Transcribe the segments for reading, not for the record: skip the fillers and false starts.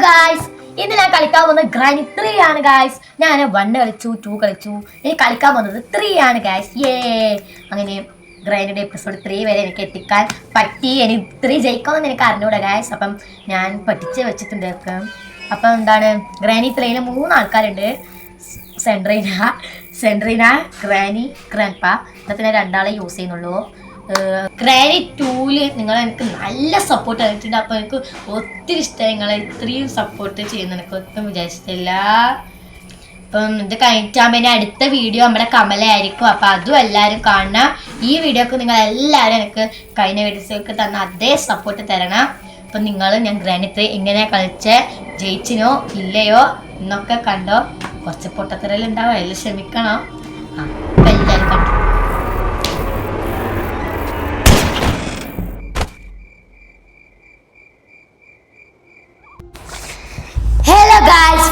Guys, ഇന്ന് ഞാൻ കളിക്കാൻ പോകുന്നത് ഗ്രാനി 3 ആണ് ഗായ്സ്. ഞാൻ 1 കളിച്ചു, 2 കളിച്ചു, ഇനി കളിക്കാൻ പോകുന്നത് 3 ആണ് ഗായ്സ്. അങ്ങനെ ഗ്രാനിയുടെ എപ്പിസോഡ് 3 വരെ എനിക്ക് എത്തിക്കാൻ പറ്റി. എനിക്ക് 3 ജയിക്കാമെന്ന് എനിക്ക് അറിഞ്ഞൂടെ ഗായ്സ്. അപ്പം ഞാൻ പഠിച്ച് വെച്ചിട്ടുണ്ട്. അപ്പം എന്താണ്, ഗ്രാനി 3യിൽ 3 ആൾക്കാരുണ്ട്. സെൻട്രീന, ഗ്രാനി, ഗ്രാൻഡ്പ. ഇതൊക്കെ ഞാൻ 2 ആളെ യൂസ് ചെയ്യുന്നുള്ളൂ. ഗ്രാനി 2ല് നിങ്ങൾ എനിക്ക് നല്ല സപ്പോർട്ട് തന്നിട്ടുണ്ട്. അപ്പോൾ എനിക്ക് ഒത്തിരി ഇഷ്ടമായി. നിങ്ങൾ ഇത്രയും സപ്പോർട്ട് ചെയ്യുന്ന എനിക്ക് ഒട്ടും വിചാരിച്ചിട്ടില്ല. അപ്പം ഇത് കഴിഞ്ഞാൽ പിന്നെ അടുത്ത വീഡിയോ നമ്മുടെ കമലയായിരിക്കും. അപ്പോൾ അതും എല്ലാവരും കാണണം. ഈ വീഡിയോക്ക് നിങ്ങൾ എല്ലാവരും എനിക്ക് കഴിഞ്ഞ വീഡിയോസിലേക്ക് തന്ന അതേ സപ്പോർട്ട് തരണം. അപ്പം ഞാൻ ഗ്രാനി 3 എങ്ങനെ കളിച്ച് ജയിച്ചിനോ ഇല്ലയോ എന്നൊക്കെ കണ്ടോ. കുറച്ച് പൊട്ടത്തരലുണ്ടാവും, അതിൽ ക്ഷമിക്കണം. അപ്പം എല്ലാവരും കണ്ടു.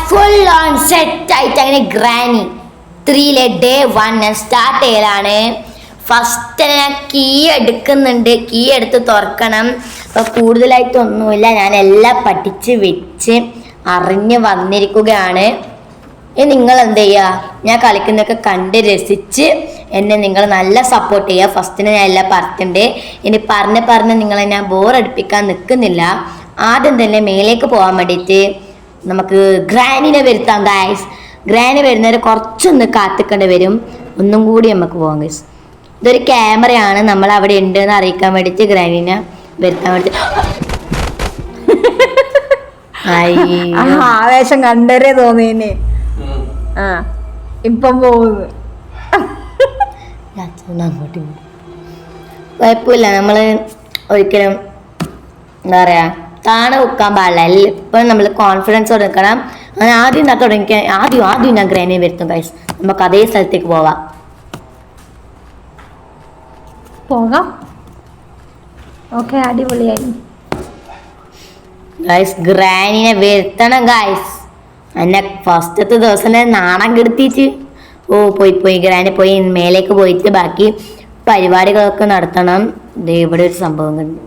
ഫുൾ ഓൺ സെറ്റ് ആയിട്ട് അങ്ങനെ ഗ്രാനി 3ലെ ഡേ 1 സ്റ്റാർട്ട് ചെയ്യലാണ്. ഫസ്റ്റ് ഞാൻ കീ എടുക്കുന്നുണ്ട്. കീ എടുത്ത് തുറക്കണം. അപ്പോൾ കൂടുതലായിട്ടൊന്നുമില്ല, ഞാൻ എല്ലാം പഠിച്ച് വെച്ച് അറിഞ്ഞ് വന്നിരിക്കുകയാണ്. ഇനി നിങ്ങൾ എന്ത് ചെയ്യുക, ഞാൻ കളിക്കുന്നതൊക്കെ കണ്ട് രസിച്ച് എന്നെ നിങ്ങൾ നല്ല സപ്പോർട്ട് ചെയ്യുക. ഫസ്റ്റിന് ഞാൻ എല്ലാം പറഞ്ഞിട്ടുണ്ട്. ഇനി പറഞ്ഞ് നിങ്ങളെ ഞാൻ ബോറടിപ്പിക്കാൻ നിൽക്കുന്നില്ല. ആദ്യം തന്നെ മേലേക്ക് പോകാൻ വേണ്ടിയിട്ട് നമുക്ക് ഗ്രാനിനെ വരുത്താം ഗായ്സ്. ഗ്രാനി വരുന്നവരെ കുറച്ചൊന്ന് കാത്തിക്കേണ്ടി വരും. ഒന്നും കൂടി നമുക്ക് പോകാം ഗൈസ്. ഇതൊരു ക്യാമറയാണ്, നമ്മൾ അവിടെ ഉണ്ട് എന്ന് അറിയിക്കാൻ വേണ്ടിയിട്ട് ഗ്രാനിനെ വരുത്താൻ വേണ്ടി. ആവേശം കണ്ടരേ തോന്നിയെന്നെ. ഇപ്പം പോകുന്നു. അങ്ങോട്ട് കുഴപ്പമില്ല. നമ്മൾ ഒരിക്കലും എന്താ പറയാ താണെ വെക്കാൻ പാടില്ല. ഇപ്പം നമ്മൾ കോൺഫിഡൻസോടെ നിൽക്കണം. അങ്ങനെ ആദ്യം തുടങ്ങിക്കാൻ ആദ്യം ഞാൻ ഗ്രാനിയെ വരുത്തും ഗൈസ്. നമുക്ക് അതേ സ്ഥലത്തേക്ക് പോകാം. ഓക്കെ, അടിപൊളിയായി ഗൈസ്. ഗ്രാനിനെ വരുത്തണം ഗൈസ്. എന്നെ ഫസ്റ്റത്തെ ദിവസം നാണം കെടുത്തിട്ട് പോയി ഗ്രാനി പോയി മേലേക്ക് പോയിട്ട് ബാക്കി പരിപാടികളൊക്കെ നടത്തണം. ഇവിടെ ഒരു സംഭവം കണ്ടു.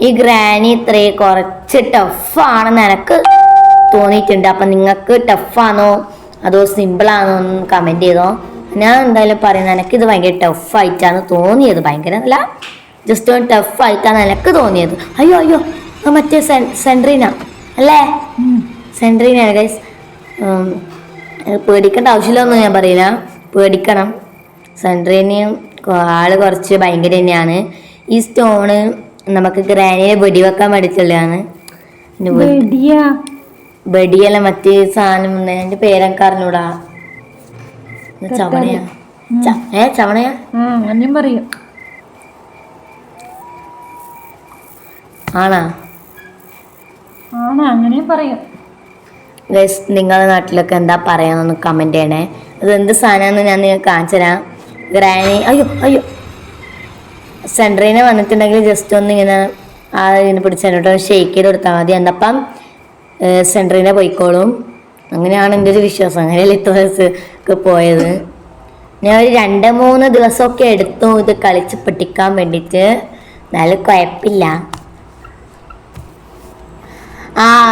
ഈ ഗ്രാനി 3 കുറച്ച് ടഫാണെന്ന് എനിക്ക് തോന്നിയിട്ടുണ്ട്. അപ്പം നിങ്ങൾക്ക് ടഫാണോ അതോ സിമ്പിളാണോ എന്ന് കമൻറ്റ് ചെയ്തോ. ഞാൻ എന്തായാലും പറയുന്നത് എനിക്കിത് ഭയങ്കര ടഫായിട്ടാണ് തോന്നിയത്. ഭയങ്കര അല്ല, ജസ്റ്റ് ഒന്ന് ടഫായിട്ടാണ് എനിക്ക് തോന്നിയത്. അയ്യോ മറ്റേ സെൻട്രീന അല്ലേ? സെൻട്രീന ഗൈസ്. പേടിക്കേണ്ട ആവശ്യമില്ലൊന്നും ഞാൻ പറയില്ല, പേടിക്കണം. സെൻട്രീനയും ആള് കുറച്ച് ഭയങ്കര തന്നെയാണ്. ഈ സ്റ്റോണ് നമുക്ക് ഗ്രാനിയെ വെടിവെക്കാൻ വേണ്ടിയിട്ടുള്ളതാണ്. വെടിയല്ല, മറ്റേ സാധനം എന്റെ പേരൊക്കെ അറിഞ്ഞൂടാ. ചവണയാ? അങ്ങനെയും പറയും. ആണാ? അങ്ങനെയും പറയും. ഗൈസ്, നിങ്ങളുടെ നാട്ടിലൊക്കെ എന്താ പറയാന്നൊന്ന് കമന്റ് ചെയ്യണേ. അത് എന്ത് സാധനമാണെന്ന് ഞാൻ നിങ്ങൾക്ക് കാണിച്ചു തരാം. ഗ്രാനി അയ്യോ സെൻട്രീനെ വന്നിട്ടുണ്ടെങ്കിൽ ജസ്റ്റ് ഒന്ന് ഇങ്ങനെ ഇതിനെ പിടിച്ചിട്ട് ഷെയ്ക്ക് ചെയ്ത് കൊടുത്താൽ മതി. എന്നപ്പം സെൻട്രീനെ പോയിക്കോളും. അങ്ങനെയാണ് എൻ്റെ ഒരു വിശ്വാസം. അങ്ങനെയല്ല ഇത്ര ദിവസമൊക്കെ പോയത്. ഞാൻ ഒരു 2-3 ദിവസമൊക്കെ എടുത്തു ഇത് കളിച്ച് പഠിക്കാൻ വേണ്ടിയിട്ട്. എന്നാലും കുഴപ്പമില്ല.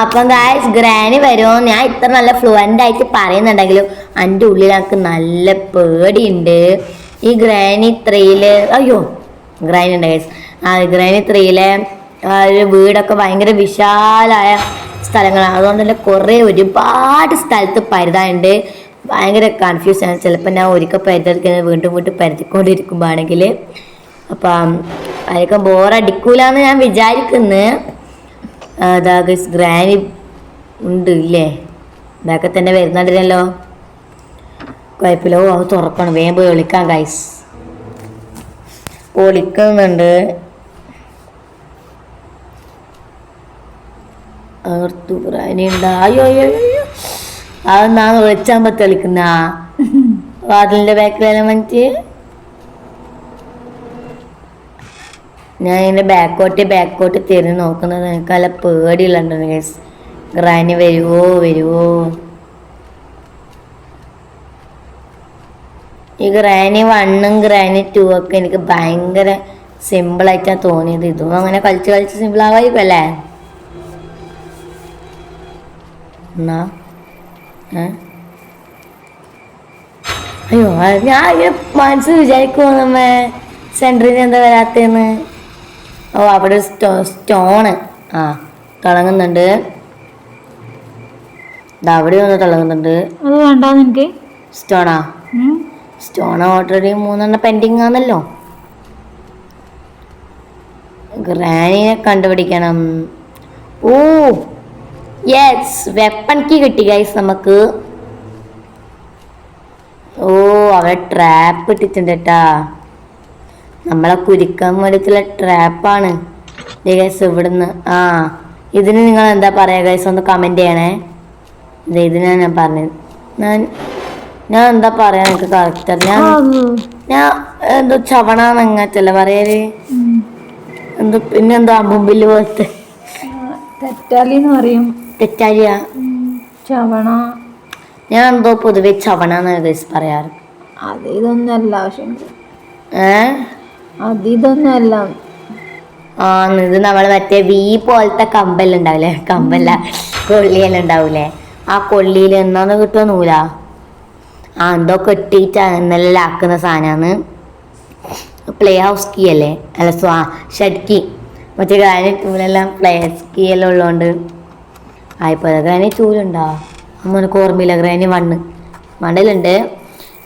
അപ്പം ഗായ്സ്, ഗ്രാനി വരുമോ? ഞാൻ ഇത്ര നല്ല ഫ്ലുവൻ്റ് ആയിട്ട് പറയുന്നുണ്ടെങ്കിലും എൻ്റെ ഉള്ളിൽ എനിക്ക് നല്ല പേടിയുണ്ട്. ഈ ഗ്രാനി 3ല് ഗ്രാനി ഉണ്ട് ഗൈസ്. ഗ്രാനി 3ലെ ഒരു വീടൊക്കെ ഭയങ്കര വിശാലമായ സ്ഥലങ്ങളാണ്. അതുകൊണ്ട് തന്നെ ഒരുപാട് സ്ഥലത്ത് പരുതാനുണ്ട്. ഭയങ്കര കൺഫ്യൂഷൻ. ചിലപ്പോൾ ഞാൻ ഒരിക്കൽ പരുതെടുക്കുന്നത് വീണ്ടും പരുതിക്കൊണ്ടിരിക്കുമ്പോൾ ആണെങ്കിൽ. അപ്പം അതൊക്കെ ബോറടിക്കൂലെന്ന് ഞാൻ വിചാരിക്കുന്നു. അതാ ഗൈസ്, ഗ്രാനി ഉണ്ട് ഇല്ലേ? ഇതൊക്കെ തന്നെ വരുന്നുണ്ടല്ലോ. കുഴപ്പമില്ല. അത് തുറക്കണം, വേഗം പോയി വിളിക്കാം ഗൈസ്. പൊളിക്കുന്നുണ്ട്. അയ്യോ അതെന്നാണ് വിളിച്ചാകുമ്പോ തെളിക്കുന്ന വാതിലിന്റെ ബാക്കിലെല്ലാം വന്നിട്ട് ഞാൻ ഇങ്ങനെ ബാക്കോട്ട് തിരിഞ്ഞ് നോക്കുന്നത് എനിക്ക് നല്ല പേടിയുള്ളുണ്ട് ഗൈസ്. ഗ്രാനി വരുവോ? ഈ ഗ്രാനി 1ഉം ഗ്രാനി 2 ഒക്കെ എനിക്ക് ഭയങ്കര സിമ്പിളായിട്ടാണ് തോന്നിയത്. ഇതും അങ്ങനെ കളിച്ച് സിമ്പിൾ ആവായിരിക്കും അല്ലേ? എന്നാ അയ്യോ ഞാൻ ഇങ്ങനെ മനസ്സിൽ വിചാരിക്കുമോ നമ്മ സെൻറ്ററിൽ എന്താ വരാത്തേന്ന്. ഓ അവിടെ സ്റ്റോണ് ആ തിളങ്ങുന്നുണ്ട്. അവിടെ ഒന്ന് തിളങ്ങുന്നുണ്ട്. അത് വേണ്ടാന്ന് എനിക്ക്. സ്റ്റോണാ? സ്റ്റോൺ ഓൾറെഡി 3 പെൻഡിങ് ആണല്ലോ. ഗ്രാനിനെ കണ്ടുപിടിക്കണം. ഓ യെസ്, വെപ്പൺ കീ കിട്ടി ഗൈസ് നമുക്ക്. ഓ അവിടെ ട്രാപ്പ് ഇട്ടിട്ടുണ്ട് കേട്ടാ. നമ്മളെ കുരുക്കാൻ വേണ്ടിയിട്ടുള്ള ട്രാപ്പാണ് ഗൈസ് ഇവിടുന്ന്. ആ ഇതിന് നിങ്ങൾ എന്താ പറയാ ഗൈസ്, ഒന്ന് കമന്റ് ചെയ്യണേ. ഇതിനാ ഞാൻ പറഞ്ഞത്. ഞാൻ എന്താ പറയാ എനിക്ക് കറക്റ്റ്. ഞാൻ എന്തോ ചവണാന്നങ്ങറ്റല്ല പറയല്. എന്തോ പിന്നെന്തോ അമ്പുമ്പില് പോലത്തെ തെറ്റാലിന്ന് പറയും. തെറ്റാലിയാ? ചവണ. ഞാൻ എന്തോ പൊതുവെ ചവണാന്ന് ഗൈസ് പറയാറ്. അത് ഇതൊന്നല്ല. പക്ഷെ അത് ഇതൊന്നല്ല. ഇത് നമ്മള് മറ്റേ വി പോലത്തെ കമ്പെല്ലാം ഉണ്ടാവില്ലേ, കമ്പല്ല കൊള്ളിയെല്ലാം ഉണ്ടാവൂലേ, ആ കൊള്ളിയിൽ എന്നാന്ന് കിട്ടുക നൂല. എന്തോ കെട്ടിയിട്ട് എന്നെല്ലാം ആക്കുന്ന സാധനമാണ്. പ്ലേ ഹൗസ് കീ അല്ലേ, അല്ല ഷഡ് കീ. മറ്റേ ഗ്രാനൈറ്റ് ടൂലെല്ലാം പ്ലേസ് കീ എല്ലാം ഉള്ളതുകൊണ്ട് ആയിപ്പോൾ. ഗ്രാനൈറ്റ് ടൂലുണ്ടോ നമുക്ക് ഓർമ്മയില്ല. ഗ്രാനൈറ്റ് മണ്ടലുണ്ട്.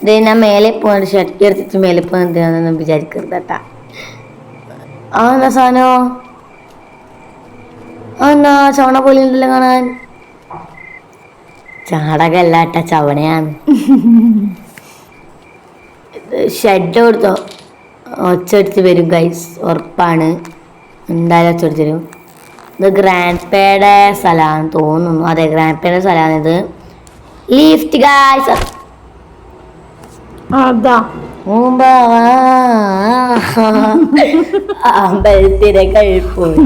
ഇത് ഞാൻ മേലെ പോകുന്നുണ്ട്. ഷഡ് കീ എടുത്തിട്ട് മേലെ പോകുന്നത് എന്തിനാണെന്ന് വിചാരിക്കരുത് കേട്ടാ. എന്നാ സാധനോ എന്നാ ചവണ പോലെ ഉണ്ടല്ലോ കാണാൻ. ചാടകല്ലാട്ട ചവണയാണ്. ഷെഡ് കൊടുത്തോ ഒച്ചടിച്ച് വരും ഗൈസ്, ഉറപ്പാണ്. എന്തായാലും ഒച്ചടിച്ച് വരും. ഇത് ഗ്രാൻഡ് പേയുടെ സ്ഥലമാണെന്ന് തോന്നുന്നു. അതെ, ഗ്രാൻഡ് പേയുടെ സ്ഥലമാണിത്. Lift guys. അമ്പലത്തിലെ കഴിപ്പോയി.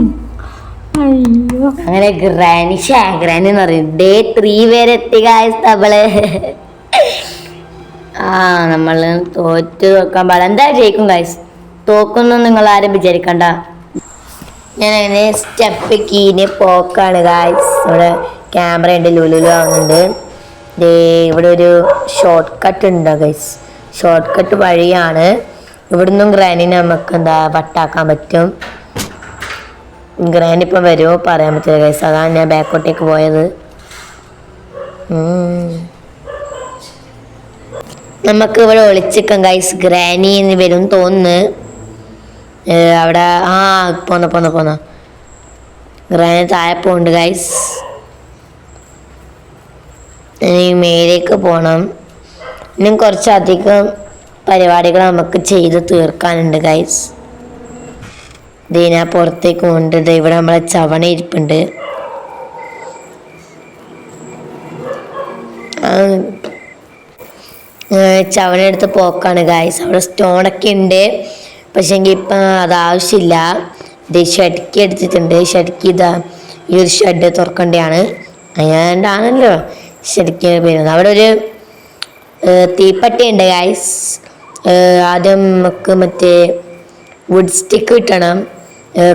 അങ്ങനെ ഗ്രാനി എന്ന് പറയും. ഡേ 3 വരെ എത്തി ഗൈസ് നമ്മള്. നമ്മള് തോറ്റ് നോക്കാൻ പാടില്ല. എന്താ ജയിക്കും ഗൈസ്, തോക്കുന്നു നിങ്ങൾ ആരും വിചാരിക്കണ്ട. ഞാൻ അങ്ങനെ സ്റ്റെപ്പ് കീന് പോക്കാണ് ഗൈസ്. ഇവിടെ ക്യാമറ ഉണ്ട്, ലുലുലു ആവുന്നുണ്ട്. ഇവിടെ ഒരു ഷോർട്ട് കട്ട് ഉണ്ട് ഗൈസ്. ഷോർട്ട് കട്ട് വഴിയാണ്. ഇവിടുന്നും ഗ്രാനിനെ നമുക്ക് എന്താ വട്ടാക്കാൻ പറ്റും. ഗ്രാൻഡ് ഇപ്പം വരുമോ പറയാൻ പറ്റില്ല ഗൈസ്, അതാണ് ഞാൻ ബാക്കോട്ടേക്ക് പോയത്. നമുക്ക് ഇവിടെ ഒളിച്ചിക്കാം ഗൈസ്. ഗ്രാനി എന്ന് വരും തോന്നുന്നു. അവിടെ പോന്ന ഗ്രാനി താഴെ പോകുന്നുണ്ട് ഗൈസ്. ഇനി മേലേക്ക് പോകണം. ഇനിയും കുറച്ചധികം പരിപാടികൾ നമുക്ക് ചെയ്ത് തീർക്കാനുണ്ട് ഗൈസ്. ഞാൻ പുറത്തേക്ക് കൊണ്ടിട്ട് ഇവിടെ നമ്മളെ ചവണ ഇരിപ്പുണ്ട്. ചവണ എടുത്ത് പോക്കാണ് ഗൈസ്. അവിടെ സ്റ്റോണൊക്കെ ഉണ്ട്, പക്ഷെ എങ്കിൽ ഇപ്പം അതാവശ്യമില്ല. ഇത് ഷഡ്ക്കി എടുത്തിട്ടുണ്ട്. ഷഡ്ക്കി ഇതാ ഈ ഒരു ഷഡ് തുറക്കേണ്ടതാണ്. അതിനാണ്ടാണല്ലോ ഷഡ്ക്കി വരുന്നത്. അവിടെ ഒരു തീപ്പട്ടി ഉണ്ട് ഗൈസ്. ആദ്യം നമുക്ക് മറ്റേ വുഡ് സ്റ്റിക്ക് കിട്ടണം.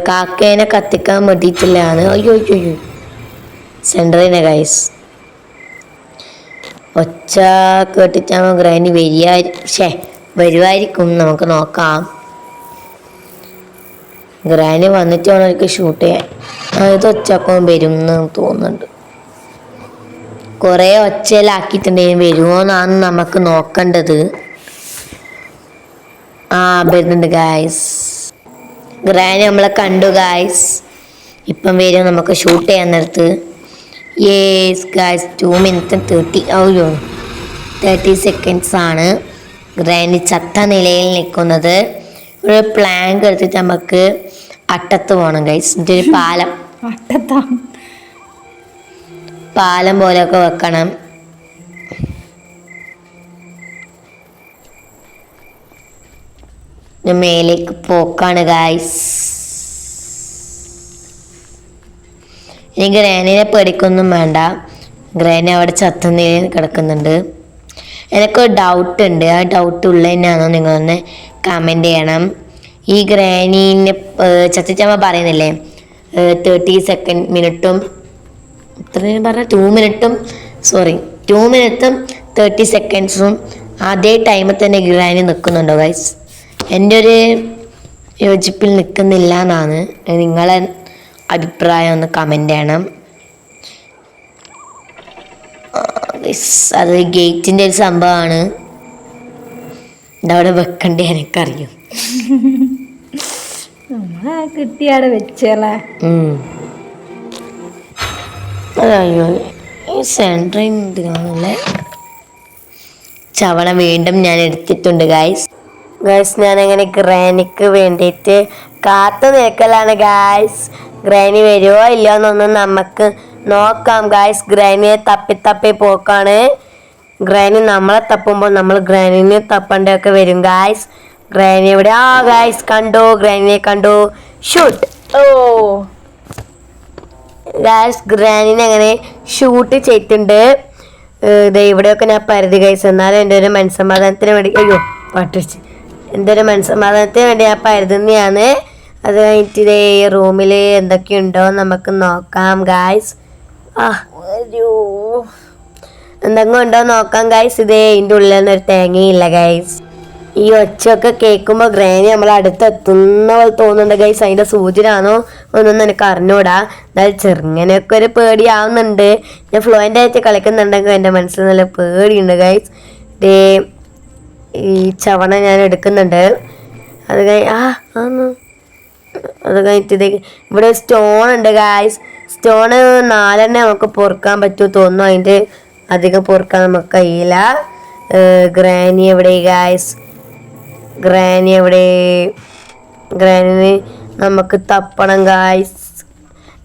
കാക്കേനെ കത്തിക്കാൻ വേണ്ടിയിട്ടുള്ളതാണ്. അയ്യോ സെൻറ്ററിനെ ഗൈസ്. ഒച്ച കേട്ടിട്ടാണോ ഗ്രാനി വരുമായിരിക്കും. നമുക്ക് നോക്കാം. ഗ്രാനി വന്നിട്ട് വേണം എനിക്ക് ഷൂട്ട് ചെയ്യാൻ. ഇത് ഒച്ചപ്പം വരും എന്ന് തോന്നുന്നുണ്ട്. കുറേ ഒച്ചയിലാക്കിയിട്ടുണ്ടെങ്കിൽ വരുമോ എന്നാണ് നമുക്ക് നോക്കേണ്ടത്. വരുന്നുണ്ട് ഗായ്സ്. ഗ്രാനി നമ്മളെ കണ്ടു ഗായ്സ്. ഇപ്പം വരും നമുക്ക് ഷൂട്ട് ചെയ്യാൻ നേരത്ത്. യേസ് ഗായ്സ്, 2 minutes 30 seconds ആണ് ഗ്രാനി ചത്ത നിലയിൽ നിൽക്കുന്നത്. ഒരു പ്ലാങ്ക് എടുത്തിട്ട് നമുക്ക് അട്ടത്ത് പോകണം ഗൈസ്. ഇതൊരു പാലം പോലെയൊക്കെ വെക്കണം. മേലേക്ക് പോക്കാണ് ഗൈസ്. ഇനി ഗ്രാനിനെ പേടിക്കൊന്നും വേണ്ട. ഗ്രാനി അവിടെ ചത്ത നിലയിൽ കിടക്കുന്നുണ്ട്. എനിക്കൊരു ഡൗട്ട് ഉണ്ട്. ആ ഡൗട്ട് ഉള്ള തന്നെയാണോ നിങ്ങളൊന്ന് കമൻറ്റ് ചെയ്യണം. ഈ ഗ്രാനീനെ ചത്തിച്ചമ്മ പറയുന്നില്ലേ 30 മിനിറ്റും ഇത്രയും പറഞ്ഞ 2 മിനിറ്റും 2 മിനിറ്റും 30 സെക്കൻഡ്സും അതേ ടൈമിൽ തന്നെ ഗ്രാനി നിൽക്കുന്നുണ്ടോ ഗൈസ്? എൻ്റെ ഒരു യോജിപ്പിൽ നിൽക്കുന്നില്ല എന്നാണ്. നിങ്ങളെ അഭിപ്രായം ഒന്ന് കമൻ്റ് ചെയ്യണം. അത് ഗേറ്റിൻ്റെ ഒരു സംഭവമാണ്. ഇതവിടെ വെക്കണ്ടേ എനിക്കറിയും. നമ്മളെ കിട്ടിയാടെ വെച്ചല്ലേ. അയ്യോ ഈ സെൻട്രിങ് ഇത് കാണുമല്ലേ. ചവണ വീണ്ടും ഞാൻ എടുത്തിട്ടുണ്ട് ഗായ്സ്. ഞാൻ അങ്ങനെ ഗ്രാനിക്ക് വേണ്ടിയിട്ട് കാത്തു നിൽക്കലാണ് ഗായ്സ്. ഗ്രാനി വരുമോ ഇല്ലയോ എന്നൊന്നും നമുക്ക് നോക്കാം ഗായ്സ്. ഗ്രാനിയെ തപ്പി പോക്കാണ്. ഗ്രാനി നമ്മളെ തപ്പുമ്പോൾ നമ്മൾ ഗ്രാനിനെ തപ്പണ്ടൊക്കെ വരും ഗായ്സ്. ഗ്രാനി എവിടെ? ഗായ്സ് കണ്ടു, ഗ്രാനിയെ കണ്ടു. ഷൂട്ട്. ഗായ്സ് ഗ്രാനിനെ അങ്ങനെ ഷൂട്ട് ചെയ്തിട്ടുണ്ട്. ഇവിടെയൊക്കെ ഞാൻ പരിധി ഗൈസ്. എന്നാലും എൻ്റെ ഒരു മനസ്സമാധാനത്തിന് വേണ്ടി പാട്ടിച്ച് എൻ്റെ ഒരു മനസ്സമാധാനത്തിന് വേണ്ടി ഞാൻ പരുതുന്നതാണ്. അത് കഴിഞ്ഞിട്ട് ഇതേ റൂമിൽ എന്തൊക്കെയുണ്ടോ നമുക്ക് നോക്കാം ഗായ്സ്. എന്തെങ്കിലും ഉണ്ടോ നോക്കാം ഗായ്സ്. ഇതേ ഇതിൻ്റെ ഉള്ളിൽ നിന്നൊരു തേങ്ങയില്ല ഗൈസ്. ഈ ഒച്ചയൊക്കെ കേൾക്കുമ്പോൾ ഗ്രാനി നമ്മൾ അടുത്തെത്തുന്ന പോലെ തോന്നുന്നുണ്ട് ഗൈസ്. അതിൻ്റെ സൂചനാണോ ഒന്നും എനിക്ക് അറിഞ്ഞൂടാ. എന്നാലും ചെറുങ്ങനെയൊക്കെ ഒരു പേടിയാവുന്നുണ്ട്. ഞാൻ ഫ്ലുവൻ്റ് ആയിട്ട് കളിക്കുന്നുണ്ടെങ്കിൽ എൻ്റെ മനസ്സിൽ നല്ല പേടിയുണ്ട് ഗൈസ്. ഇതേ ഈ ചവണ ഞാൻ എടുക്കുന്നുണ്ട്. അത് കഴിഞ്ഞിട്ട് ഇതേ ഇവിടെ സ്റ്റോൺ ഉണ്ട് ഗായ്സ്. സ്റ്റോണ് 4 നമുക്ക് പൊറുക്കാൻ പറ്റുമോ തോന്നുന്നു. അതിൻ്റെ അധികം പൊറുക്കാൻ നമുക്ക് കഴിയില്ല. ഗ്രാനി എവിടെ ഗായ്സ്? ഗ്രാനിനെ നമുക്ക് തപ്പണം ഗായ്സ്.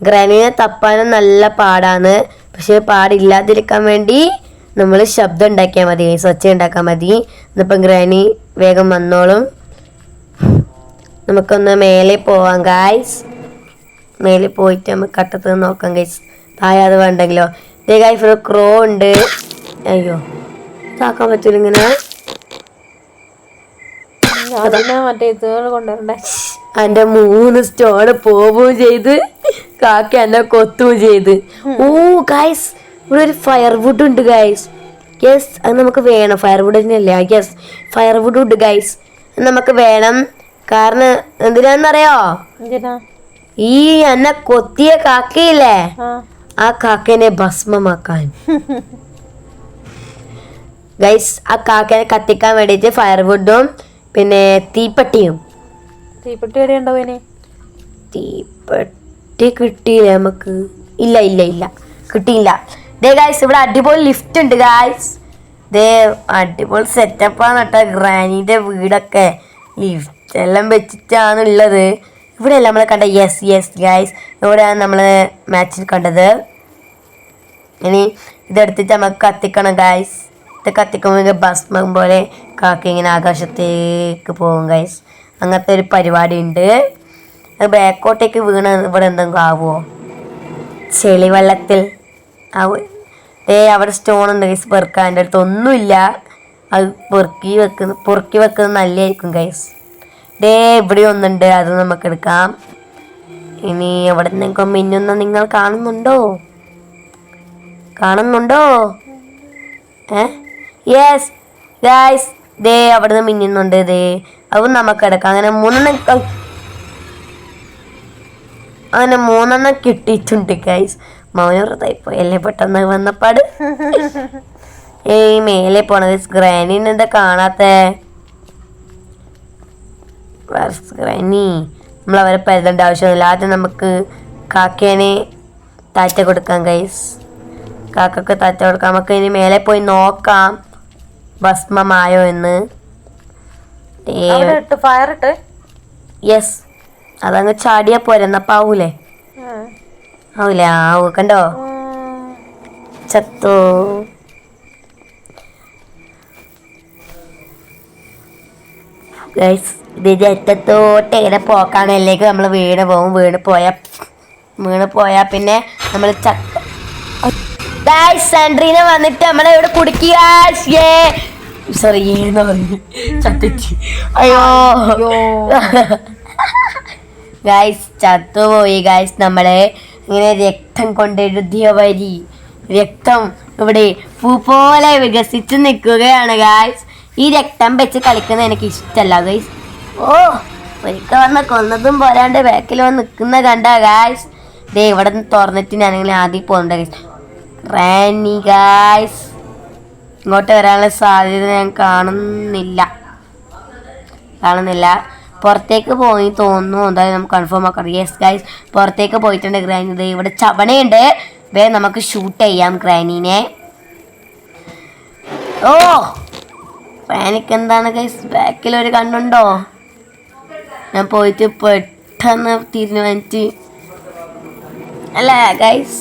ഗ്രാനിനെ തപ്പാനും നല്ല പാടാണ്. പക്ഷെ പാടില്ലാതിരിക്കാൻ വേണ്ടി നമ്മൾ ശബ്ദം ഉണ്ടാക്കിയാൽ മതി ഗൈസ്. ഒച്ച ഉണ്ടാക്കാൻ മതി. എന്നിപ്പം ഗ്രാനി വേഗം വന്നോളും. നമുക്കൊന്ന് മേലെ പോവാം ഗായ്സ്. മേലെ പോയിട്ട് നമുക്ക് കട്ടത്ത് നോക്കാം ഗൈസ്. താഴെ അത് വേണ്ടെങ്കിലോ. ഇതേ ഗൈസ് ഒരു ക്രോ ഉണ്ട്. അയ്യോ ഇതാക്കാൻ പറ്റൂല ഇങ്ങനെ. എന്റെ 3 സ്റ്റോണ് പോവുകയും ചെയ്ത് കാക്ക എന്നെ കൊത്തുകയും ചെയ്ത്. ഗൈസ് ഇവിടെ ഒരു ഫയർവുഡ് ഉണ്ട് ഗൈസ്. യെസ് അത് നമുക്ക് വേണം. ഫയർവുഡ് തന്നെയല്ലേ? യെസ് ഫയർവുഡ് ഉണ്ട് ഗൈസ്. നമുക്ക് വേണം. കാരണം എന്തിനാന്നറിയോ? ഈ എന്നെ കൊത്തിയ കാക്കയില്ലേ, ആ കാക്കേനെ ഭസ്മമാക്കാൻ ഗൈസ്. ആ കാക്കേനെ കത്തിക്കാൻ വേണ്ടിയിട്ട് ഫയർവുഡും പിന്നെ തീപ്പെട്ടി കിട്ടിയില്ല നമുക്ക്. ഇല്ല കിട്ടിയില്ല. ദേ ഗൈസ് ഇവിടെ അടിപൊളി ലിഫ്റ്റ് ഉണ്ട് ഗൈസ്. ദേ അടിപൊളി സെറ്റപ്പാണ് കേട്ടോ ഗ്രാനിയുടെ വീടൊക്കെ. ലിഫ്റ്റ് എല്ലാം വെച്ചിട്ടാണ് ഉള്ളത്. ഇവിടെയല്ല നമ്മൾ കണ്ട. യെസ് ഗൈസ് ഇവിടെയാണ് നമ്മൾ മാച്ചിൽ കണ്ടത്. ഇനി ഇതെടുത്തിട്ട് നമുക്ക് കത്തിക്കണം ഗൈസ്. ഇത് കത്തിക്കുമ്പോൾ ഭസ്മം പോലെ കാക്ക ഇങ്ങനെ ആകാശത്തേക്ക് പോകും ഗൈസ്. അങ്ങനത്തെ ഒരു പരിപാടി ഉണ്ട്. ബാക്കോട്ടേക്ക് വീണ ഇവിടെ എന്തെങ്കിലും ആവുമോ? ചെളിവെള്ളത്തിൽ അവിടെ സ്റ്റോൺ ഉണ്ട് ഗൈസ് പെറുക്കാൻ. എൻ്റെ അടുത്ത് ഒന്നുമില്ല. അത് പൊറുക്കി വെക്കുന്നത് നല്ലതായിരിക്കും ഗൈസ്. ഇവിടെ ഒന്നുണ്ട്, അത് നമുക്ക് എടുക്കാം. ഇനി എവിടെ നിന്നെങ്കിലും മിന്നുന്ന നിങ്ങൾ കാണുന്നുണ്ടോ? യെസ് ഗൈസ് അവിടെ നിന്ന് മിന്നുന്നുണ്ട്. അതും നമുക്ക് എടുക്കാം. അങ്ങനെ 3 കിട്ടിയിട്ടുണ്ട് ഗൈസ്. മൗനവ്രതായിപ്പോ എല്ലേ പെട്ടെന്ന് വന്നപ്പാട്. മേലെ പോണത് ഗ്രാനിനെ എന്താ കാണാത്തെ? ഗ്രാനി നമ്മളവരെ പരുതേണ്ട ആവശ്യമൊന്നുമില്ല. ആദ്യം നമുക്ക് കാക്കേനെ താറ്റ കൊടുക്കാം ഗൈസ്. കാക്കക്ക് താറ്റ കൊടുക്കാം. നമുക്ക് ഇനി മേലെ പോയി നോക്കാം ഭസ്മമായോ എന്ന്. യെസ് അതങ്ങ് ചാടിയാ പോരെ. എന്നപ്പ ആവൂലേ? കണ്ടോ ചത്തോ. ഗൈസ് ഇതിൻ്റെ അറ്റത്തോട്ട് ഇങ്ങനെ പോക്കാണല്ലേക്ക് നമ്മൾ വീണ് പോകും. വീണ് പോയാൽ പിന്നെ നമ്മൾ സെൻട്രീനെ വന്നിട്ട് നമ്മളെ ഇവിടെ കുടുക്കി. സോറി ചത്തിച്ച്. അയ്യോ ഗൈസ് ചത്തുപോയി ഗൈസ്. നമ്മളെ ഇങ്ങനെ രക്തം കൊണ്ട് എഴുതിയ വരി, രക്തം ഇവിടെ പൂ പോലെ വികസിച്ച് നിൽക്കുകയാണ് ഗായ്സ്. ഈ രക്തം വെച്ച് കളിക്കുന്നത് എനിക്ക് ഇഷ്ടമല്ല ഗൈസ്. ഓ, ഒരിക്കൽ വന്ന് കൊന്നതും പോരാണ്ട് ബാക്കിൽ വന്ന് നിൽക്കുന്ന കണ്ട ഗായ്സ്. ദേ ഇവിടെ നിന്ന് തുറന്നിട്ട് ഞാനിങ്ങനെ ആദ്യം പോകുന്നുണ്ട് ഗൈസ്. റാനി ഗായ്സ് ഇങ്ങോട്ട് വരാനുള്ള സാധ്യത ഞാൻ കാണുന്നില്ല. പുറത്തേക്ക് പോയി തോന്നുന്നു. എന്തായാലും നമുക്ക് കൺഫേം ആക്കാം. യെസ് ഗൈസ്, പുറത്തേക്ക് പോയിട്ടുണ്ട് ഗ്രാനി. ദേ ഇവിടെ ചവണയുണ്ട്. വേഗം നമുക്ക് ഷൂട്ട് ചെയ്യാം ഗ്രാനീനെ. ഓ, ഗ്രാനിക്ക് എന്താണ് ഗൈസ് ബാക്കിൽ ഒരു കണ്ണുണ്ടോ? ഞാൻ പോയിട്ട് പെട്ടെന്ന് തീരുമാനിച്ച് അല്ലേ ഗൈസ്.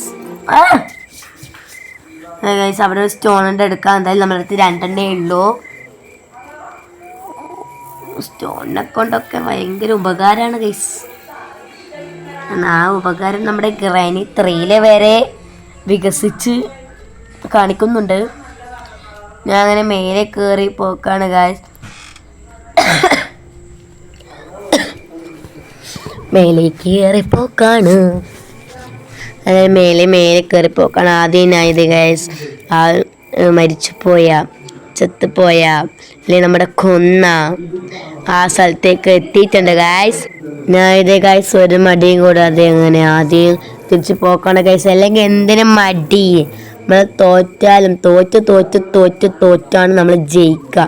ഗൈസ് അവിടെ ഒരു സ്റ്റോണിൻ്റെ എടുക്കാം. എന്തായാലും നമ്മുടെ അടുത്ത് 2 ഉള്ളൂ. സ്റ്റോണിനെ കൊണ്ടൊക്കെ ഭയങ്കര ഉപകാരമാണ് ഗൈസ്. ആ ഉപകാരം നമ്മുടെ ഗ്രാനി 3 വരെ വികസിച്ച് കാണിക്കുന്നുണ്ട്. ഞാൻ അങ്ങനെ മേലെ കയറി പോക്കാണ് ഗൈസ്. മേലേക്ക് കയറിപ്പോക്കാണ്. അതായത് മേലെ കയറിപ്പോക്കാണ്. ആദ്യം ഞാൻ ഇത് ഗൈസ് ആ മരിച്ചു പോയ ചത്തുപോയ അല്ലെങ്കിൽ നമ്മുടെ കൊന്ന ആ സ്ഥലത്തേക്ക് എത്തിയിട്ടുണ്ട് ഗൈസ്. ഞാൻ ഇത് ഗൈസ് ഒരു മടിയും കൂടാതെ അങ്ങനെ ആദ്യം തിരിച്ചു പോക്കാണ് ഗൈസ്. അല്ലെങ്കിൽ എന്തിനും മടി. നമ്മൾ തോറ്റാലും തോറ്റാണ് നമ്മൾ ജയിക്കുക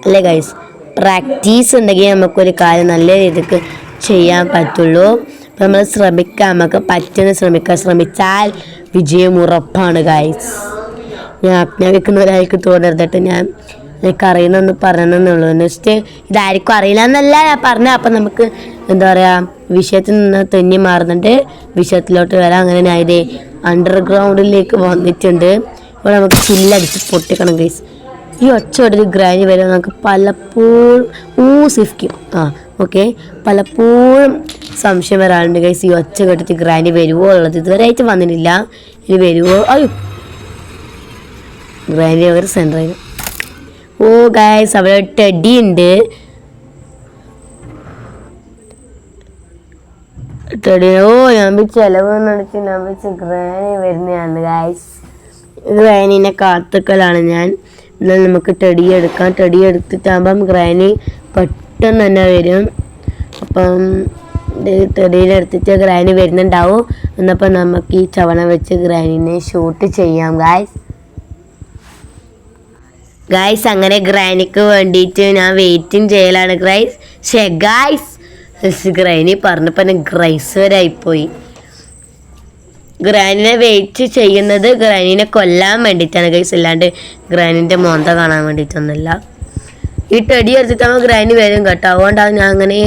അല്ലേ ഗൈസ്. പ്രാക്ടീസ് ഉണ്ടെങ്കിൽ നമുക്കൊരു കാര്യം നല്ല രീതിക്ക് ചെയ്യാൻ പറ്റുള്ളൂ. അപ്പം നമ്മൾ ശ്രമിക്കാം. നമുക്ക് പറ്റുന്ന ശ്രമിച്ചാൽ വിജയം ഉറപ്പാണ് ഗൈസ്. ഞാൻ ആജ്ഞാപിക്കുന്ന ഒരാൾക്ക് തോന്നരുതട്ട്. ഞാൻ എനിക്ക് അറിയുന്നൊന്ന് പറയണമെന്നുള്ളൂ. നെക്സ്റ്റ് ഇതായിരിക്കും അറിയില്ല എന്നല്ല ഞാൻ പറഞ്ഞത്. അപ്പം നമുക്ക് എന്താ പറയുക, വിഷയത്തിൽ നിന്ന് തെന്നി മാറുന്നുണ്ട് വിഷയത്തിലോട്ട് വരാം. അങ്ങനെ ഞാൻ ഇത് അണ്ടർഗ്രൗണ്ടിലേക്ക് വന്നിട്ടുണ്ട്. ഇവിടെ നമുക്ക് ചില്ലടിച്ച് പൊട്ടിക്കണം ഗൈസ്. ഈ ഒച്ചയോടൊരു ഗ്രാനി വരെ നമുക്ക് പലപ്പോഴും സിഫ്ക്കും ഓക്കെ പലപ്പോഴും സംശയം വരാറുണ്ട് ഗൈസ്. ഈ ഒച്ച കേട്ടിട്ട് ഗ്രാനി വരുമോ ഉള്ളത് ഇതുവരെ ആയിട്ട് വന്നിട്ടില്ല. ഇനി വരുമോ? അയ്യോ, ഗ്രാനി അവർ സെൻറ്ററിൽ. ഓ ഗൈസ് അവിടെ ടെഡി ഉണ്ട്. ഓ ഞാൻ ചിലവ് നടത്തി ഞാൻ ഗ്രാനി വരുന്നതാണ് ഗൈസ്. ഗ്രാനിനെ കാത്തുക്കലാണ് ഞാൻ. എന്നാൽ നമുക്ക് ടെഡി എടുക്കാം. ടെഡി എടുത്തിട്ടാകുമ്പം ഗ്രാനി പെട്ടെന്ന് തന്നെ വരും. അപ്പം ടെഡീനെ എടുത്തിട്ട് ഗ്രാനി വരുന്നുണ്ടാവും. എന്നപ്പം നമുക്ക് ഈ ചവണ വെച്ച് ഗ്രാനിനെ ഷൂട്ട് ചെയ്യാം ഗായ്സ്. അങ്ങനെ ഗ്രാനിക്ക് വേണ്ടിയിട്ട് ഞാൻ വെയിറ്റിംഗ് ചെയ്യലാണ് ഗായ്സ്. ഗ്രാനി പറഞ്ഞപ്പോൾ തന്നെ ഗ്രൈസ് വരെ ആയിപ്പോയി. ഗ്രാനിനെ വെയിറ്റ് ചെയ്യുന്നത് ഗ്രാനിനെ കൊല്ലാൻ വേണ്ടിയിട്ടാണ് ഗൈസ്. അല്ലാണ്ട് ഗ്രാനിൻ്റെ മോന്ത കാണാൻ വേണ്ടിയിട്ടൊന്നുമില്ല. ഈ ടെഡി എടുത്തിട്ടാകുമ്പോൾ ഗ്രാനി വരും കേട്ടോ. അതുകൊണ്ടാണ് ഞാൻ അങ്ങനെ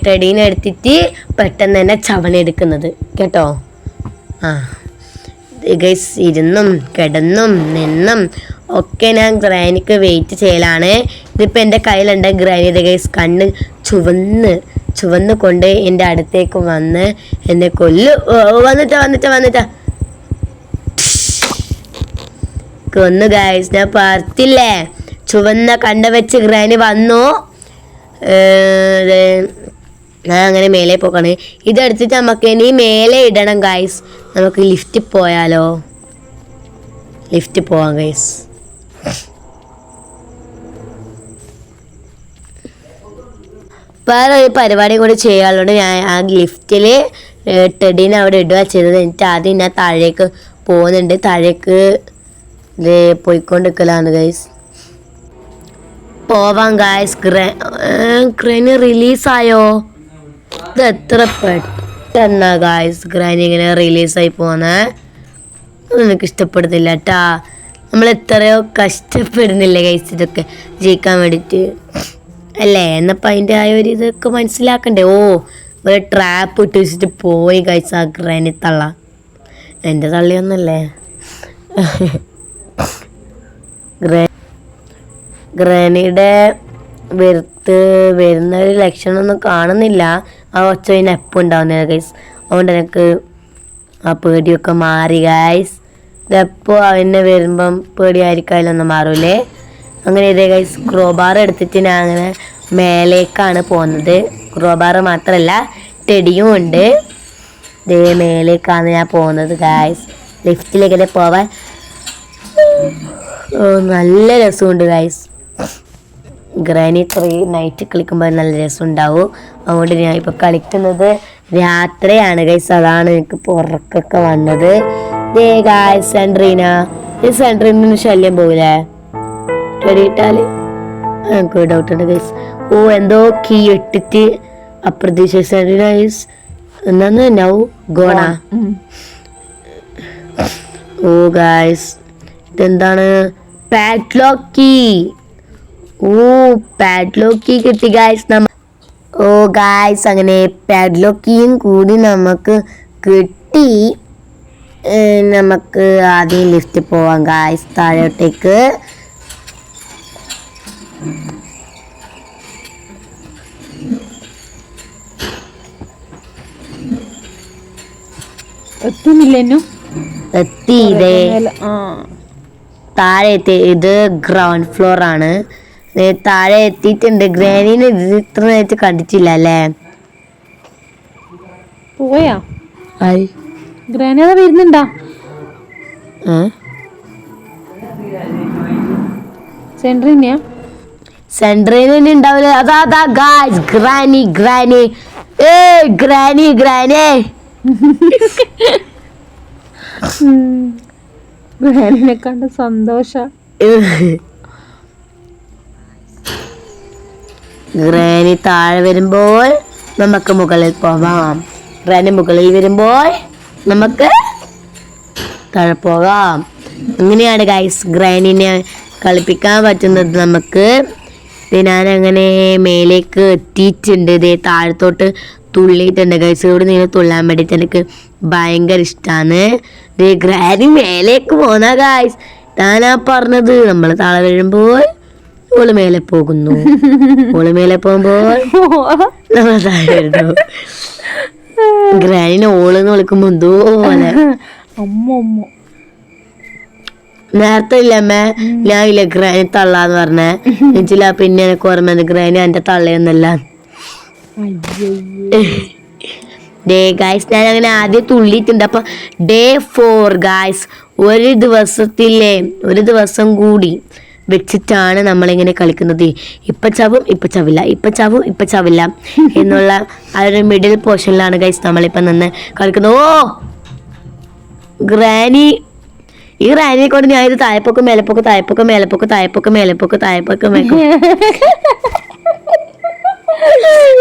ടെഡീനെ എടുത്തിട്ട് പെട്ടെന്ന് തന്നെ ചവണ എടുക്കുന്നത് കേട്ടോ. ഗൈസ് ഇരുന്നും കിടന്നും നിന്നും ഒക്കെ ഞാൻ ഗ്രാനിക്ക് വെയിറ്റ് ചെയ്യലാണ്. ഇതിപ്പോൾ എൻ്റെ കയ്യിലുണ്ട് ഗ്രാനിയുടെ ഗൈസ്. കണ്ണ് ചുവന്ന് കൊണ്ട് എൻ്റെ അടുത്തേക്ക് വന്ന് എന്നെ വന്നിട്ടാ കൊന്നു ഗൈസ്. ഞാൻ പറത്തില്ലേ, ചുവന്ന കണ്ട വെച്ച് ഗ്രാനി വന്നു. ഞാൻ അങ്ങനെ മേലെ പോക്കാണ്. ഇതെടുത്തിട്ട് നമുക്ക് ഇനി മേലെ ഇടണം ഗൈസ്. നമുക്ക് ലിഫ്റ്റ് പോയാലോ? ലിഫ്റ്റ് പോവാം ഗൈസ്. വേറെ ഒരു പരിപാടി കൂടി ചെയ്യാനുള്ളത്. ഞാൻ ആ ലിഫ്റ്റിൽ ടെഡീനെ അവിടെ ഇടുക ചെയ്തത്. എന്നിട്ട് ആദ്യം ഞാൻ താഴേക്ക് പോകുന്നുണ്ട്. താഴേക്ക് പോയിക്കൊണ്ടിരിക്കലാണ് ഗൈസ്. പോവാം ഗൈസ്. ഗ്രാനി റിലീസായോ? ഇത് എത്ര പെട്ടെന്നാ ഗൈസ് ഗ്രാനി ഇങ്ങനെ റിലീസായി പോകുന്നത്. അതൊന്നും എനിക്ക് ഇഷ്ടപ്പെടുന്നില്ല കേട്ടാ. നമ്മൾ എത്രയോ കഷ്ടപ്പെടുന്നില്ല ഗൈസ് ഇതൊക്കെ ജയിക്കാൻ വേണ്ടിയിട്ട് അല്ലേ? എന്നപ്പോൾ അതിൻ്റെ ആ ഒരു ഇതൊക്കെ മനസ്സിലാക്കണ്ടേ. ഓ, ഒരു ട്രാപ്പ് ഇട്ട് വെച്ചിട്ട് പോയി ഗൈസ് ആ ഗ്രാനി തള്ള. എൻ്റെ തള്ളിയൊന്നല്ലേ. ഗ്രാനിയുടെ വരുന്ന ഒരു ലക്ഷണമൊന്നും കാണുന്നില്ല. ആ ഒച്ച അതിന് എപ്പോൾ ഉണ്ടാവുന്നില്ല ഗൈസ്. അതുകൊണ്ട് എനിക്ക് ആ പേടിയൊക്കെ മാറി ഗൈസ്. ഇതെപ്പോൾ അവനെ വരുമ്പം പേടിയായിരിക്കാതിലൊന്നും മാറൂലേ. അങ്ങനെ ഇതേ ഗൈസ് ക്രോബാർ എടുത്തിട്ട് ഞാൻ അങ്ങനെ മേലേക്കാണ് പോകുന്നത്. ക്രോബാർ മാത്രമല്ല ടെഡിയും ഉണ്ട്. ദേ മേലേക്കാണ് ഞാൻ പോകുന്നത് ഗായ്സ്. ലിഫ്റ്റിലേക്ക് പോവാൻ നല്ല രസമുണ്ട് ഗായ്സ്. ഗ്രാനി 3 നൈറ്റ് കളിക്കുമ്പോൾ നല്ല രസം ഉണ്ടാവും. അതുകൊണ്ട് ഞാൻ ഇപ്പോൾ കളിക്കുന്നത് രാത്രിയാണ് ഗൈസ്. അതാണ് എനിക്ക് പുറക്കൊക്കെ വന്നത്. ദേ ഗായ്സ് സെൻട്രീന, ഈ സെൻട്രീന ശല്യം പോകില്ലേ കയറിയിട്ടാല്? എനിക്ക് ഡൗട്ട് ഉണ്ട് ഗൈസ്. ഓ എന്തോ കീ ഇട്ടിട്ട് അപ്രതീക്ഷിത സെൻട്രീന ഗൈസ്. എന്നാന്ന് നൗ ഗോണ. ഓ ഗായ്സ് ഇതെന്താണ്? Padlock key. Oh padlock key കിട്ടി ഗായ്സ്. ഓ ഗായ്സ് അങ്ങനെ പാഡ്ലോക്ക് കീയും കൂടി നമുക്ക് കിട്ടി. നമുക്ക് ആദ്യം ലിഫ്റ്റ് പോവാം ഗായ്സ് താഴോട്ടേക്ക്. എത്തി. താഴെ എത്തി. ഇത് ഗ്രൗണ്ട് ഫ്ലോർ ആണ്. താഴെ എത്തിയിട്ടുണ്ട്. ഗ്രാനീനെ ഇത്ര നേരത്തെ കണ്ടിട്ടില്ല അല്ലേ? പോയാ ഗ്രാനി അതാ വരുന്നുണ്ടാ? സെൻട്രീന ഉണ്ടാവില്ല. അതാ guys Granny Granny. Granny Granny ഗ്രാനിനെ കണ്ട സന്തോഷ. ഗ്രാനി താഴെ വരുമ്പോൾ നമുക്ക് മുകളിൽ പോവാം. ഗ്രാനി മുകളിൽ വരുമ്പോൾ നമുക്ക് താഴെ പോകാം. അങ്ങനെയാണ് ഗൈസ് ഗ്രാനിനെ കളിപ്പിക്കാൻ പറ്റുന്നത് നമുക്ക്. ഞാനങ്ങനെ മേലേക്ക് എത്തിയിട്ടുണ്ട്. ഇതേ താഴത്തോട്ട് തുള്ളിയിട്ടുണ്ട് ഗൈസ്. ഇവിടെ നിന്ന് തുള്ളാൻ വേണ്ടിയിട്ട് എനിക്ക് ഭയങ്കര ഇഷ്ടമാണ്. ഇതേ ഗ്രാനി മേലേക്ക് പോന്ന ഗൈസ്. ഞാനാ പറഞ്ഞത് നമ്മൾ താഴെ വീഴുമ്പോൾ ഓള് മേലെ പോകുന്നു. ഓള് മേലെ പോകുമ്പോൾ നമ്മൾ താഴെ വരുന്നു. ഗ്രാനിനെ ഓളെന്ന് വിളിക്കുമ്പോ എന്തോ പോലെ. നേരത്തെ ഇല്ലമ്മേ ഞാൻ ഇല്ല ഗ്രാനി തള്ളാന്ന് പറഞ്ഞേ എനിച്ചില്ല. പിന്നെ എനിക്ക് ഓർമ്മ ഗ്രാനി എന്റെ തള്ളയൊന്നല്ല. ഡേ ഗായ്സ് ഞാൻ അങ്ങനെ ആദ്യം തുള്ളിയിട്ടുണ്ട്. അപ്പൊ ഡേ 4 ഗായ്സ്. ഒരു ദിവസം കൂടി വെച്ചിട്ടാണ് നമ്മളിങ്ങനെ കളിക്കുന്നത്. ഇപ്പൊ ചാവും ഇപ്പൊ ചാവില്ല, ഇപ്പൊ ചാവും ഇപ്പൊ ചാവില്ല എന്നുള്ള ആ ഒരു മിഡിൽ പോർഷനിലാണ് ഗൈസ് നമ്മളിപ്പം നിന്ന് കളിക്കുന്നത്. ഓ ഗ്രാനി, ഈ ഗ്രാനിയെ കൊണ്ട് ഞാൻ ഇത് താഴെപ്പൊക്കെ മേലപ്പൊക്കെ താഴെപ്പൊക്കെ മേലപ്പൊക്കെ താഴെപ്പൊക്കെ മേലപ്പൊക്കെ താഴെപ്പൊക്കെ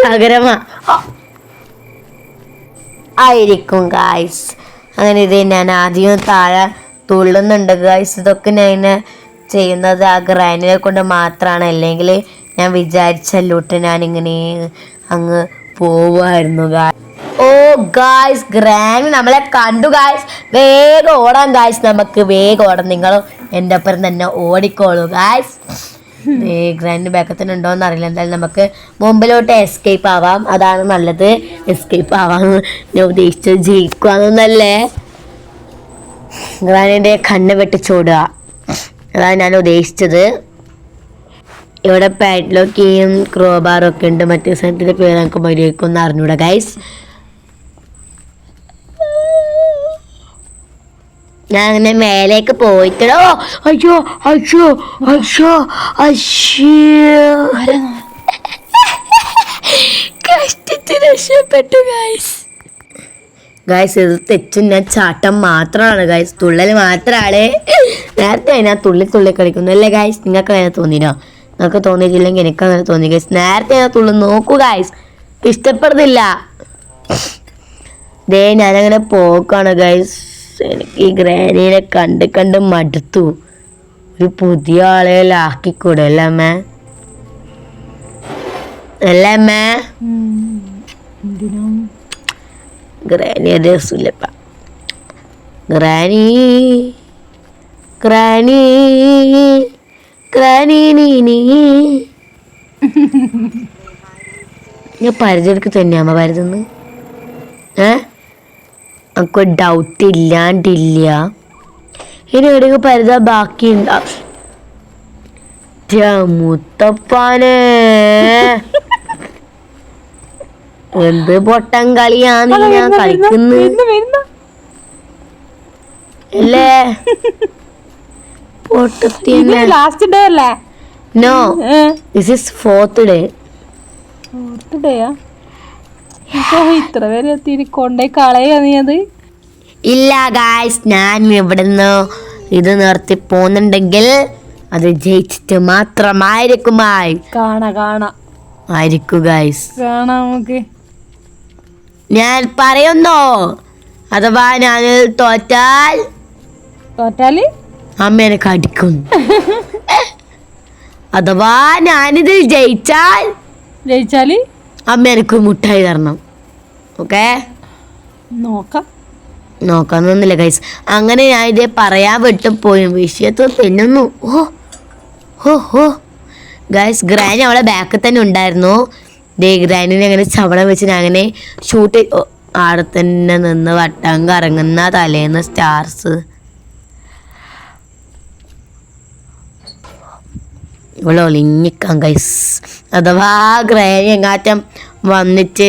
പകരമാ ആയിരിക്കും ഗായ്സ്. അങ്ങനെ ഇത് ഞാൻ ആദ്യം താഴെ തുള്ളുന്നുണ്ട് ഗായ്സ്. ഇതൊക്കെ ഞാൻ ചെയ്യുന്നത് ആ ഗ്രാനിനെ കൊണ്ട് മാത്രമാണ്. അല്ലെങ്കിൽ ഞാൻ വിചാരിച്ചല്ലോട്ട് ഞാനിങ്ങനെ അങ്ങ് പോവായിരുന്നു ഗായ്സ്. ഓ ഗായ്സ് ഗ്രാനി നമ്മളെ കണ്ടു ഗായ്സ്. വേഗം ഓടാം ഗായ്സ്. നമുക്ക് വേഗം ഓടാം. നിങ്ങളും എൻ്റെ ഒപ്പം തന്നെ ഓടിക്കോളൂ ഗായ്സ്. ഗ്രാൻഡ് ബാക്കത്തിന് ഉണ്ടോയെന്ന് അറിയില്ല. എന്തായാലും നമുക്ക് മുമ്പിലോട്ട് എസ്കേപ്പ് ആവാം. അതാണ് നല്ലത്. എസ്കേപ്പ് ആവാന്ന് ഞാൻ ഉദ്ദേശിച്ചത്. ജയിക്കുകയെന്നല്ലേ. ഗ്രാനിൻ്റെ കണ്ണ് വെട്ടിച്ചോടുക അതാണ് ഞാൻ ഉദ്ദേശിച്ചത്. ഇവിടെ പാഡ്ലോക്കും ക്രോബാറും ഒക്കെ ഉണ്ട്. മറ്റേ സ്ഥലത്തിൻ്റെ പേര് നമുക്ക് മര്യാദക്കൊന്നും അറിഞ്ഞൂടാ ഗൈസ്. ഞാൻ അങ്ങനെ മേലേക്ക് പോയിട്ടോ. അയ്യോ അയ്യോ അയ്യോ അയ്യോ കഷ്ടിച്ച് രക്ഷപ്പെട്ടു ഗൈസ്. ഗൈസ് ഇത് തെറ്റും. ഞാൻ ചാട്ടം മാത്രമാണ് ഗൈസ്, തുള്ളൽ മാത്രമാണ്. നേരത്തെ ഞാൻ തുള്ളി കളിക്കുന്നു അല്ലേ ഗൈസ്? നിങ്ങൾക്ക് അങ്ങനെ തോന്നിനോ? നിങ്ങൾക്ക് തോന്നിയിട്ടില്ലെങ്കിൽ എനിക്ക് അങ്ങനെ തോന്നി ഗൈസ്. നേരത്തെ ഞാൻ തുള്ളി നോക്കൂ ഗൈസ്, ഇഷ്ടപ്പെടുന്നില്ല. ദേ ഞാനങ്ങനെ പോക്കാണ് ഗൈസ്. എനിക്ക് ഈ ഗ്രാനീനെ കണ്ട് മടുത്തു. ഒരു പുതിയ ആളെല്ലാം ആക്കിക്കൂടെ അല്ലേ അമ്മേ? അല്ലേ അമ്മേ? ഗ്രാനി രസമില്ലപ്പ. ഗ്രാനി ഗ്രാനി ഗ്രാനി നീ ഞാൻ പരിചയക്ക് തന്നെയാ അമ്മ വരുന്നത്. നമുക്ക് ഡൗട്ട് ഇല്ലാണ്ടില്ല. ഇനി എവിടെയൊക്കെ പരിധ ബാക്കിയുണ്ടാ മുത്തപ്പാനെ. എന്ത് പൊട്ടൻ കളിയാണ് ഞാൻ കളിക്കുന്നത് അല്ലേ? പൊട്ടത്തിന്നെ ലാസ്റ്റ് ഡേ അല്ലേ? No, this is fourth day. ഇത്ര പേര് എത്തി കൊണ്ടേ കളയാ നീ അത്? ഇല്ല ഗായ്സ്, ഞാൻ ഇവിടുന്ന് ഇത് നിർത്തി പോന്നുണ്ടെങ്കിൽ അത് ജയിച്ചിട്ട് മാത്രമായിരിക്കുമായി. ആയിരിക്കും ഗായ്സ്. നമുക്ക് ഞാൻ പറയുന്നു, അഥവാ ഞാൻ തോറ്റാല് അമ്മേനെ കടിക്കുന്നു. അഥവാ ഞാനിതിൽ ജയിച്ചാല് അമ്മ എനിക്ക് മുട്ടായി തരണം. ഓക്കെ, നോക്കാന്നൊന്നുമില്ല ഗൈസ്. അങ്ങനെ ഞാൻ ഇതേ പറയാൻ വിട്ടു പോയി, വിഷയത്തിൽ തിന്നുന്നു. ഓ ഗൈസ്, ഗ്രാനി അവളെ ബാക്കിൽ തന്നെ ഉണ്ടായിരുന്നു. ദേ ഗ്രാനിനെ അങ്ങനെ ചവള വെച്ച് ഞാൻ അങ്ങനെ ഷൂട്ട് ആടെ തന്നെ നിന്ന് വട്ടം കറങ്ങുന്ന തലേന്ന് സ്റ്റാർസ്. ഇവിടെ ഒളിഞ്ഞിക്കാം ഗൈസ്. അഥവാ ഗ്രാനി എങ്ങാറ്റം വന്നിട്ട്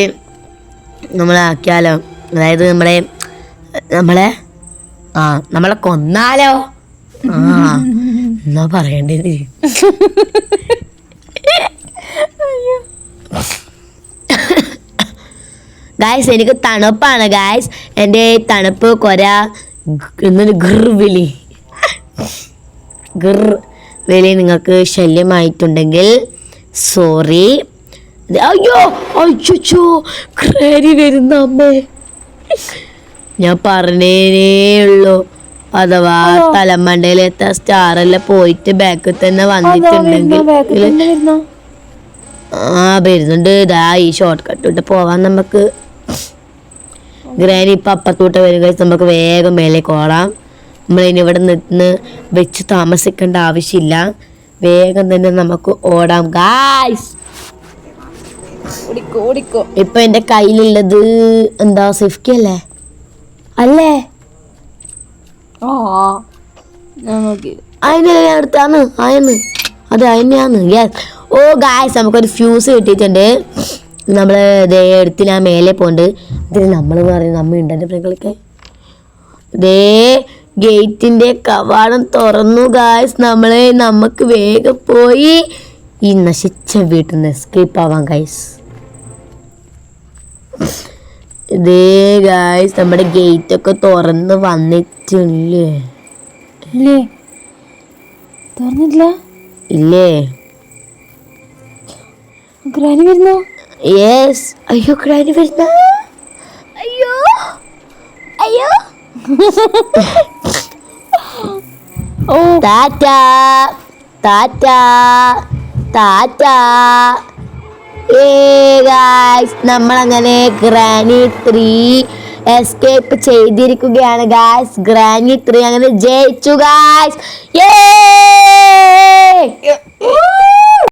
നമ്മളാക്കിയാലോ, അതായത് നമ്മളെ കൊന്നാലോ? എന്നാ പറയേണ്ടത്? ഗായ്സ്, എനിക്ക് തണുപ്പാണ് ഗായ്സ്. എൻ്റെ തണുപ്പ് കൊര എന്നൊരു ഗിർ നിങ്ങൾക്ക് ശല്യമായിട്ടുണ്ടെങ്കിൽ സോറി. അയ്യോ ക്രാരി വരുന്ന അമ്മേ, ഞാൻ പറഞ്ഞേ ഉള്ളൂ. അഥവാ തലമണ്ടയിലെത്ത സ്റ്റാറെല്ലാം പോയിട്ട് ബാക്കിൽ തന്നെ വന്നിട്ടുണ്ടെങ്കിൽ വരുന്നുണ്ട്. ഇതാ ഈ ഷോർട്ട് കട്ട് ഇട്ട് പോവാൻ നമുക്ക്. ഗ്രാനി ഇപ്പം അപ്പത്തോട്ട് വരും കഴിച്ച് നമുക്ക് വേഗം മേലേക്ക് ഓടാം. നമ്മളിനി ഇവിടെ നിന്ന് വെച്ച് താമസിക്കേണ്ട ആവശ്യമില്ല, വേഗം തന്നെ നമുക്ക് ഓടാം ഗായ്സ്. ഇപ്പൊ എൻ്റെ കയ്യിലുള്ളത് എന്താ, സിഫ്റ്റി അല്ലേ? അടുത്താണ് അത് അതിനെയാന്ന്. ഓ ഗായ്സ്, നമുക്കൊരു ഫ്യൂസ് കിട്ടിയിട്ടുണ്ട്. നമ്മൾ ഇതേ എടുത്ത് ഞാൻ മേലെ പോണ്ട്. ഇതിന് നമ്മൾ പറയും നമ്മ ഉണ്ടെൻ്റെ കളിക്കാൻ. ഇതേ ഗേറ്റിന്റെ കവാടം തുറന്നു ഗായ്സ്. നമുക്ക് വേഗം പോയി ഈ നശിച്ച വീട്ടിൽ നിന്ന് എസ്കേപ്പ് ആവാം ഗായ്സ്. ഇതേ ഗായ്സ്, നമ്മുടെ ഗേറ്റ് ഒക്കെ തുറന്ന് വന്നിട്ടില്ലേ? ഇല്ലേ? ഗ്രാനി വരുന്നു. യെസ്. അയ്യോ ഗ്രാനി വരുന്ന. അയ്യോ നമ്മളങ്ങനെ ഗ്രാനി 3 എസ്കേപ്പ് ചെയ്തിരിക്കുകയാണ് ഗായ്സ്. ഗ്രാനി 3 അങ്ങനെ ജയിച്ചു ഗായ്സ്.